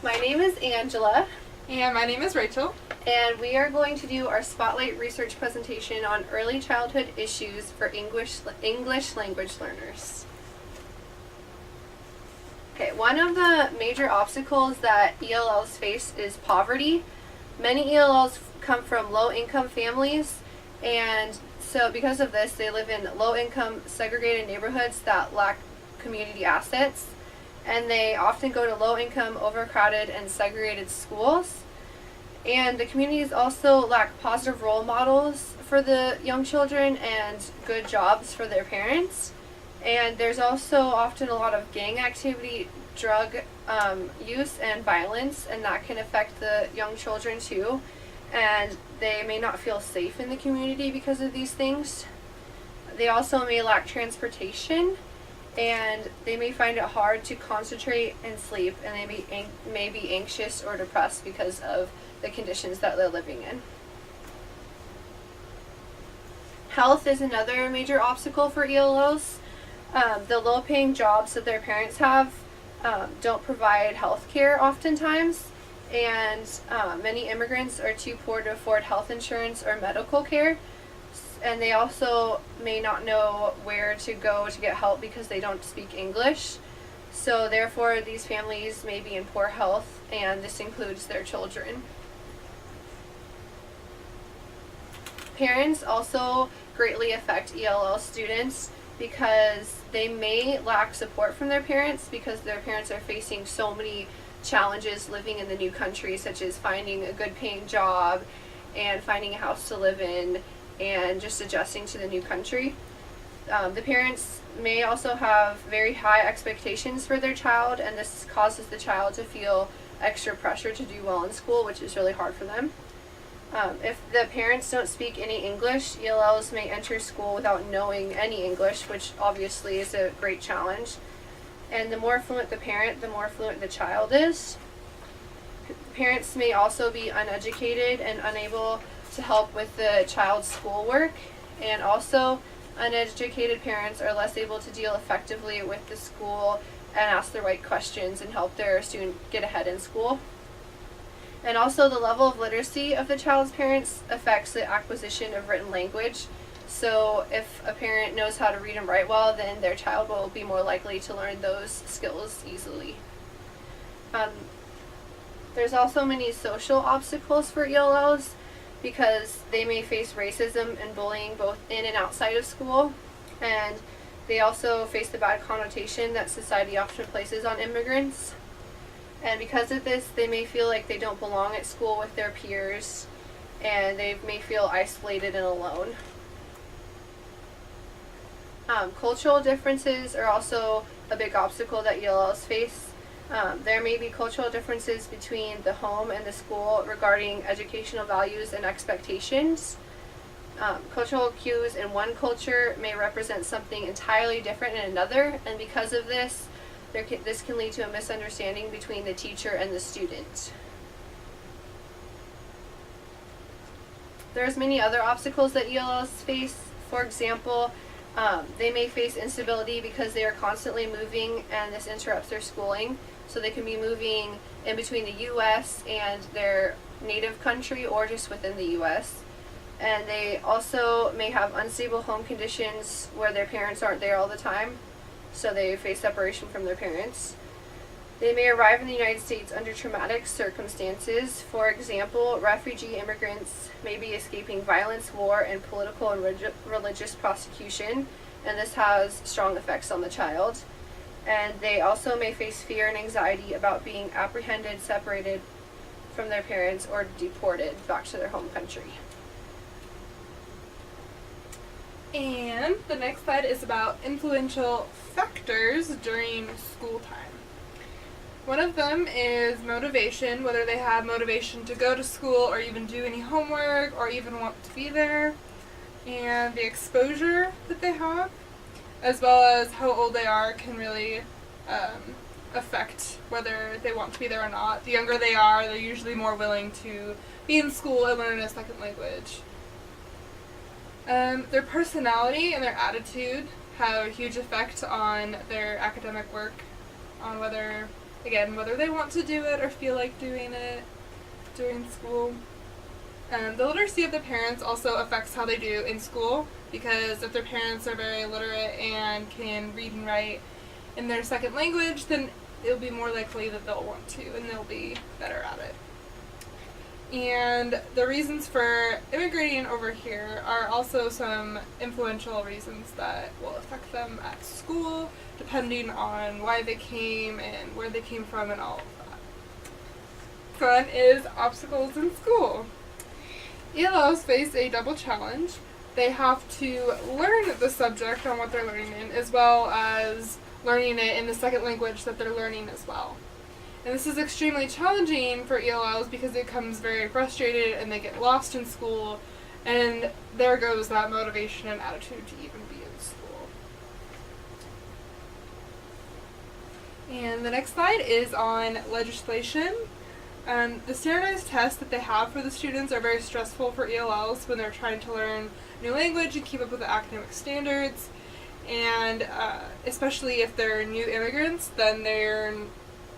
My name is Angela, And my name is Rachel. and we are going to do our Spotlight research presentation on early childhood issues for English language learners. Okay, one of the major obstacles that ELLs face is poverty. Many ELLs come from low-income families, and so because of this, they live in low-income, segregated neighborhoods that lack community assets, and they often go to low-income, overcrowded, and segregated schools. And the communities also lack positive role models for the young children and good jobs for their parents. And there's also often a lot of gang activity, drug use, and violence, and that can affect the young children too. And they may not feel safe in the community because of these things. They also may lack transportation, and they may find it hard to concentrate and sleep, and they may be anxious or depressed because of the conditions that they're living in. Health is another major obstacle for ELLs. The low-paying jobs that their parents have don't provide health care oftentimes, and many immigrants are too poor to afford health insurance or medical care, and they also may not know where to go to get help because they don't speak English. So therefore, these families may be in poor health, and this includes their children. Parents also greatly affect ELL students because they may lack support from their parents because their parents are facing so many challenges living in the new country, such as finding a good paying job and finding a house to live in and just adjusting to the new country. The parents may also have very high expectations for their child, and this causes the child to feel extra pressure to do well in school, which is really hard for them. If the parents don't speak any English, ELLs may enter school without knowing any English, which obviously is a great challenge. And the more fluent the parent, the more fluent the child is. Parents may also be uneducated and unable to help with the child's schoolwork, and also uneducated parents are less able to deal effectively with the school and ask the right questions and help their student get ahead in school. And also, the level of literacy of the child's parents affects the acquisition of written language. So if a parent knows how to read and write well, then their child will be more likely to learn those skills easily. There's also many social obstacles for ELLs because they may face racism and bullying both in and outside of school. And they also face the bad connotation that society often places on immigrants. And because of this, they may feel like they don't belong at school with their peers, and they may feel isolated and alone. Cultural differences are also a big obstacle that ELLs face. There may be cultural differences between the home and the school regarding educational values and expectations. Cultural cues in one culture may represent something entirely different in another, and because of this, this can lead to a misunderstanding between the teacher and the student. There's many other obstacles that ELLs face. For example, they may face instability because they are constantly moving, and this interrupts their schooling. So they can be moving in between the U.S. and their native country or just within the U.S. And they also may have unstable home conditions where their parents aren't there all the time, so they face separation from their parents. They may arrive in the United States under traumatic circumstances. For example, refugee immigrants may be escaping violence, war, and political and religious persecution, and this has strong effects on the child. And they also may face fear and anxiety about being apprehended, separated from their parents, or deported back to their home country. And the next slide is about influential factors during school time. One of them is motivation, whether they have motivation to go to school or even do any homework or even want to be there. And the exposure that they have, as well as how old they are, can really affect whether they want to be there or not. The younger they are, they're usually more willing to be in school and learn a second language. Their personality and their attitude have a huge effect on their academic work, on whether again, whether they want to do it or feel like doing it during school. The literacy of the parents also affects how they do in school, because if their parents are very literate and can read and write in their second language, then it'll be more likely that they'll want to and they'll be better at it. And the reasons for immigrating over here are also some influential reasons that will affect them at school, depending on why they came and where they came from and all of that. Fun is obstacles in school. ELLs face a double challenge. They have to learn the subject on what they're learning in, as well as learning it in the second language that they're learning as well. And this is extremely challenging for ELLs because it becomes very frustrated and they get lost in school, and there goes that motivation and attitude to even be in school. And the next slide is on legislation. The standardized tests that they have for the students are very stressful for ELLs when they're trying to learn new language and keep up with the academic standards. And especially if they're new immigrants, then they're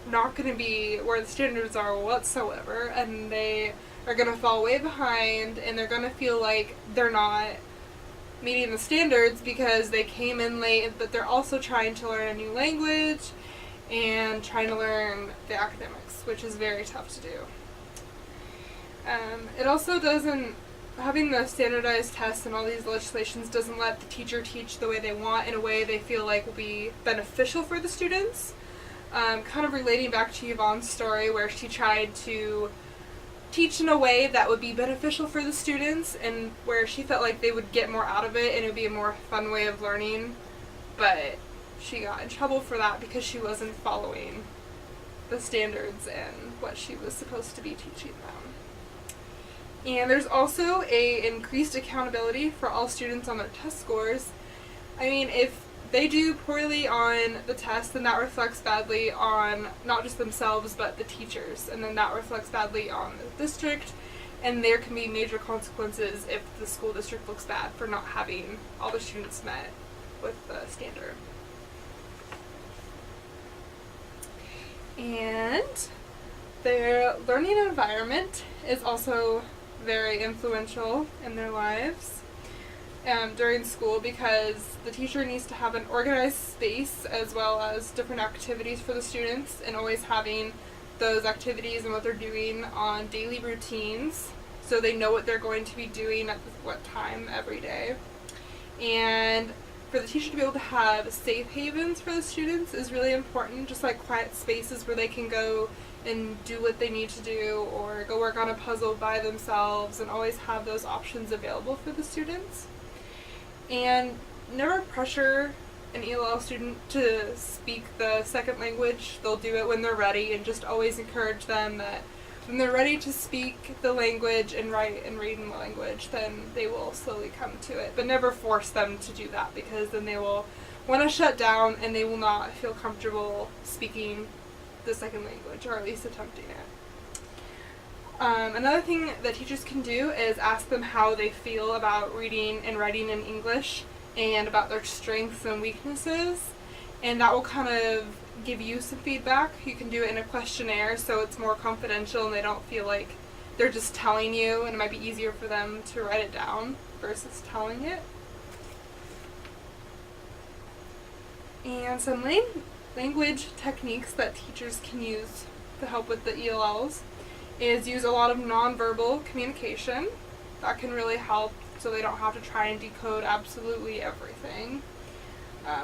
not going to be where the standards are whatsoever, and they are going to fall way behind, and they're going to feel like they're not meeting the standards because they came in late, but they're also trying to learn a new language and trying to learn the academics, which is very tough to do. It also doesn't, having the standardized tests and all these legislations doesn't let the teacher teach the way they want in a way they feel like will be beneficial for the students. Kind of relating back to Yvonne's story where she tried to teach in a way that would be beneficial for the students and where she felt like they would get more out of it and it would be a more fun way of learning, but she got in trouble for that because she wasn't following the standards and what she was supposed to be teaching them. And there's also a increased accountability for all students on their test scores. I mean, if they do poorly on the test, then that reflects badly on not just themselves but the teachers, and then that reflects badly on the district, and there can be major consequences if the school district looks bad for not having all the students met with the standard. And their learning environment is also very influential in their lives during school, because the teacher needs to have an organized space as well as different activities for the students, and always having those activities and what they're doing on daily routines so they know what they're going to be doing at what time every day. And for the teacher to be able to have safe havens for the students is really important, just like quiet spaces where they can go and do what they need to do or go work on a puzzle by themselves, and always have those options available for the students. And never pressure an ELL student to speak the second language. They'll do it when they're ready, and just always encourage them that when they're ready to speak the language and write and read in the language, then they will slowly come to it. But never force them to do that, because then they will want to shut down and they will not feel comfortable speaking the second language, or at least attempting it. Another thing that teachers can do is ask them how they feel about reading and writing in English and about their strengths and weaknesses, and that will kind of give you some feedback. You can do it in a questionnaire so it's more confidential and they don't feel like they're just telling you, and it might be easier for them to write it down versus telling it. And some language techniques that teachers can use to help with the ELLs is use a lot of nonverbal communication. That can really help, so they don't have to try and decode absolutely everything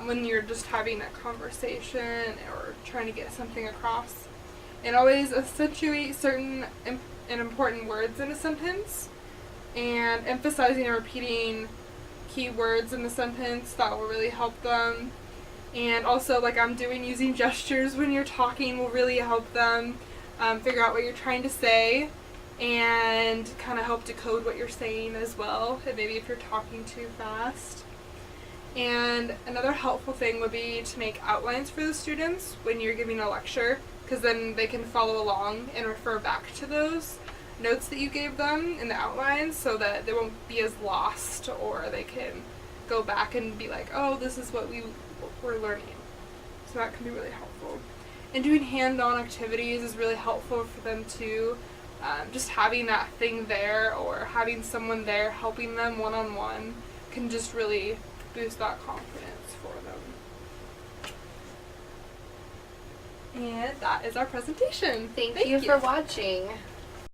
when you're just having a conversation or trying to get something across. And always accentuate certain and important words in a sentence, and emphasizing and repeating key words in the sentence. That will really help them. And also, like I'm doing, using gestures when you're talking will really help them figure out what you're trying to say, and kind of help decode what you're saying as well, and maybe if you're talking too fast. And another helpful thing would be to make outlines for the students when you're giving a lecture, because then they can follow along and refer back to those notes that you gave them in the outlines, so that they won't be as lost, or they can go back and be like, oh, this is what we were learning. So that can be really helpful. And doing hand-on activities is really helpful for them too. Just having that thing there or having someone there helping them one-on-one can just really boost that confidence for them. And that is our presentation. Thank you for watching.